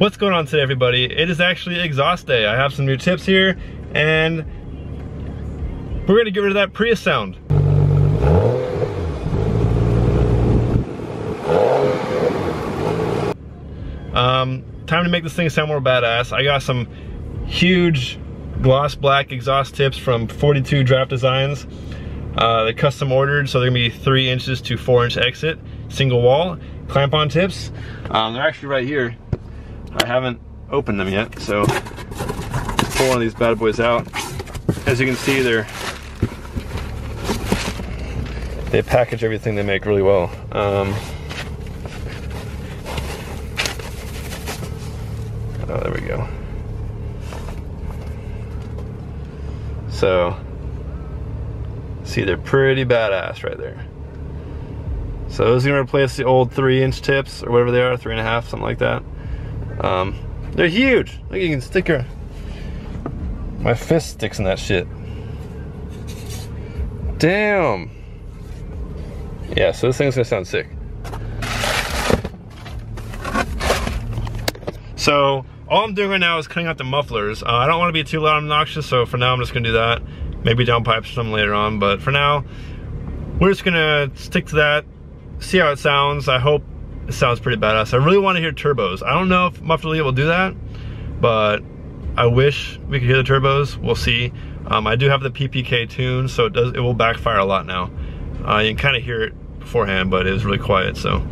What's going on today, everybody? It is actually exhaust day. I have some new tips here, and we're gonna get rid of that Prius sound. Time to make this thing sound more badass. I got some huge gloss black exhaust tips from 42 Draft Designs. They're custom ordered, so they're gonna be 3 inches to 4 inch exit, single wall, clamp on tips. They're actually right here. I haven't opened them yet, so pull one of these bad boys out. As you can see, they package everything they make really well. Oh, there we go. So, see, they're pretty badass right there. So those are gonna replace the old 3 inch tips, or whatever they are, 3.5, something like that. They're huge. Look, you can stick my fist sticks in that shit. Damn. Yeah, so this thing's gonna sound sick. So all I'm doing right now is cutting out the mufflers. I don't want to be too loud and obnoxious, so for now I'm just gonna do that. Maybe downpipes or something later on, but for now we're just gonna stick to that, see how it sounds. I hope it sounds pretty badass. I really want to hear turbos. I don't know if Muffler Elite will do that, but I wish we could hear the turbos. We'll see. I do have the PPK tune, so it will backfire a lot now. You can kind of hear it beforehand, but it was really quiet. So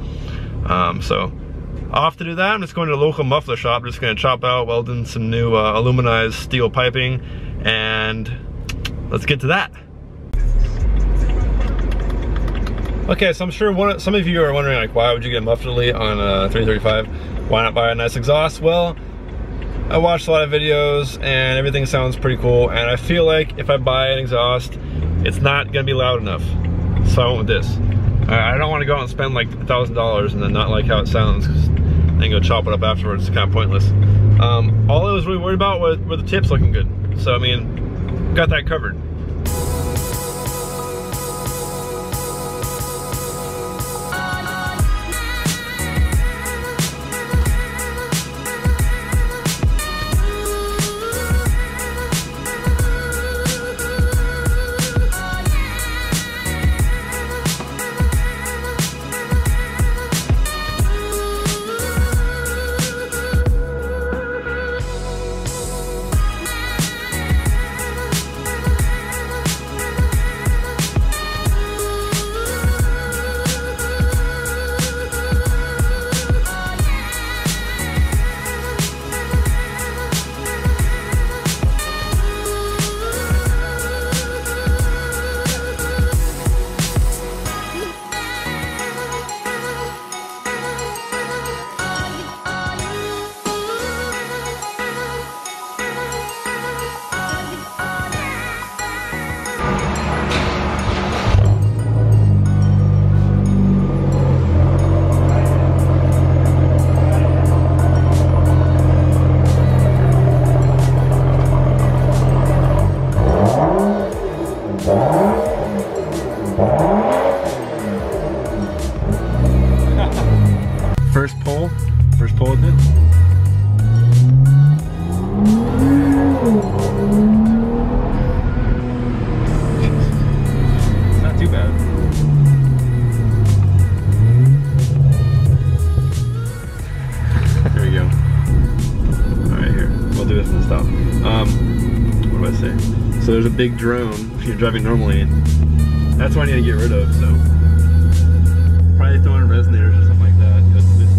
off to do that. I'm just going to a local muffler shop. Just going to chop out, weld in some new aluminized steel piping, and let's get to that. Okay, so I'm sure some of you are wondering, like, why would you get Muffler Elite on a 335? Why not buy a nice exhaust? Well, I watched a lot of videos and everything sounds pretty cool, and I feel like if I buy an exhaust, it's not gonna be loud enough. So I went with this. I don't want to go out and spend like $1,000 and then not like how it sounds, and then go chop it up afterwards. It's kind of pointless. All I was really worried about were the tips looking good. So I mean, got that covered. First pull with it. It's not too bad. There we go. Alright, here. We'll do this and stop. What do I say? So there's a big drone if you're driving normally, and that's what I need to get rid of, so probably throwing resonators or something like that, because this is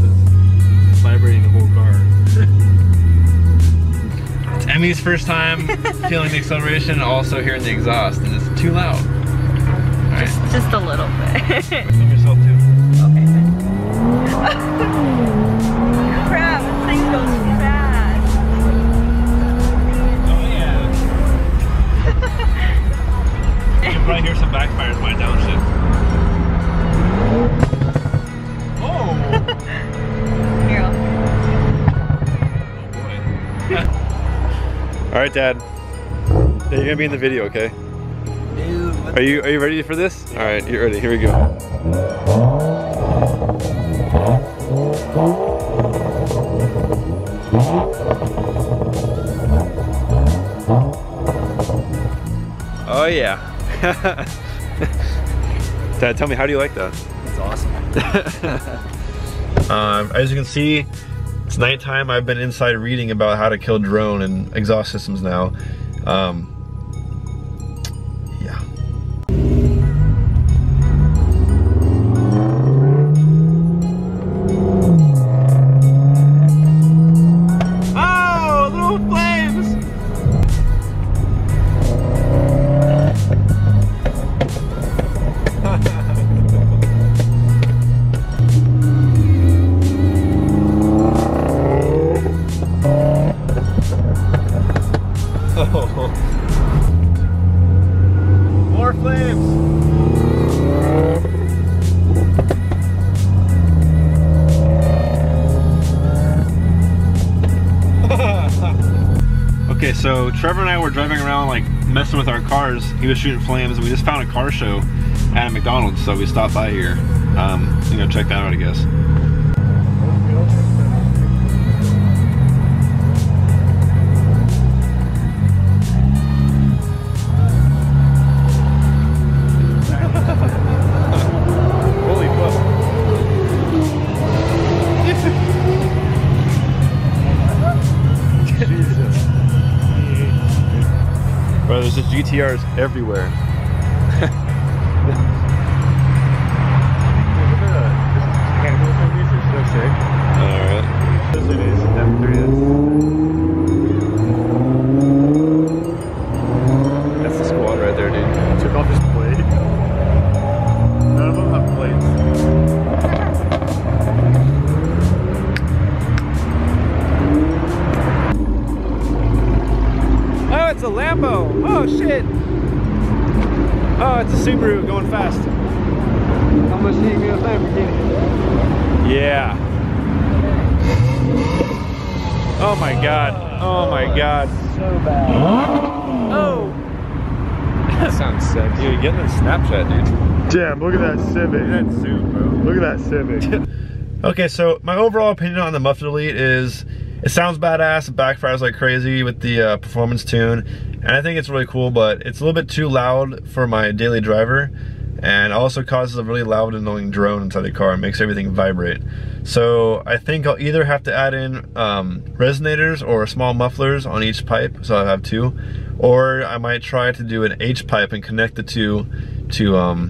vibrating the whole car. It's Emmy's first time feeling the acceleration and also hearing the exhaust, and it's too loud. Right. Just a little bit. Film yourself too. Okay. Crap, this thing goes fast. Oh yeah. You can probably hear some backfires when I downshift. Oh! Here. Oh boy. Alright, Dad. Yeah, you're gonna be in the video, okay? Are you ready for this? Alright, you're ready. Here we go. yeah. Dad, tell me, how do you like that? It's awesome. As you can see, it's nighttime. I've been inside reading about how to kill drone and exhaust systems now. Yeah. Oh, little flames! More flames! Okay, so Trevor and I were driving around like messing with our cars. He was shooting flames and we just found a car show at a McDonald's, so we stopped by here. You know, check that out, I guess. Bro, there's just GTRs everywhere. Alright. That's the squad right there, dude. Took off his plate. None of them have plates. Oh, it's a Lambo! Oh, shit! Oh, it's a Subaru going fast. How much do you get a Lamborghini? Yeah. Oh my god. Oh my god. So bad. Oh! That sounds sick. Dude, you're getting a Snapchat, dude. Damn, look at that Civic. That suit, bro. Look at that Civic. Okay, so my overall opinion on the Muffed Elite is it sounds badass, it backfires like crazy with the performance tune, and I think it's really cool, but it's a little bit too loud for my daily driver, and also causes a really loud, annoying drone inside the car and makes everything vibrate. So I think I'll either have to add in resonators or small mufflers on each pipe, so I'll have two, or I might try to do an H pipe and connect the two to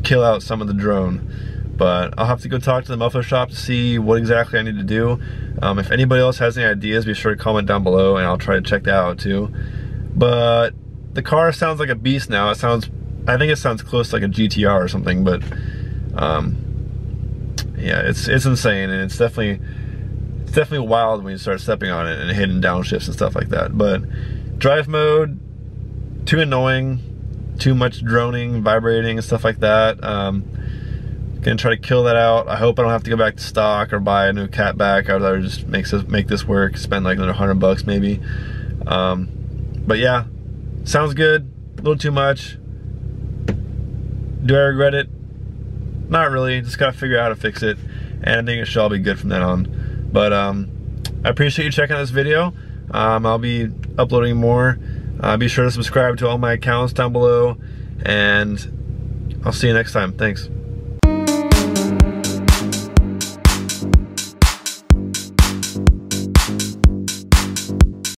kill out some of the drone. But I'll have to go talk to the muffler shop to see what exactly I need to do. If anybody else has any ideas, be sure to comment down below and I'll try to check that out too. But the car sounds like a beast now. I think it sounds close to like a GTR or something, but yeah, it's insane, and it's definitely wild when you start stepping on it and hitting downshifts and stuff like that. But drive mode, too annoying, too much droning, vibrating and stuff like that. Gonna try to kill that out. I hope I don't have to go back to stock or buy a new catback. I'd rather just make this work, spend like another $100 maybe. But yeah, sounds good, a little too much. Do I regret it? Not really, just gotta figure out how to fix it, and I think it should all be good from then on. But I appreciate you checking out this video. I'll be uploading more. Be sure to subscribe to all my accounts down below, and I'll see you next time. Thanks.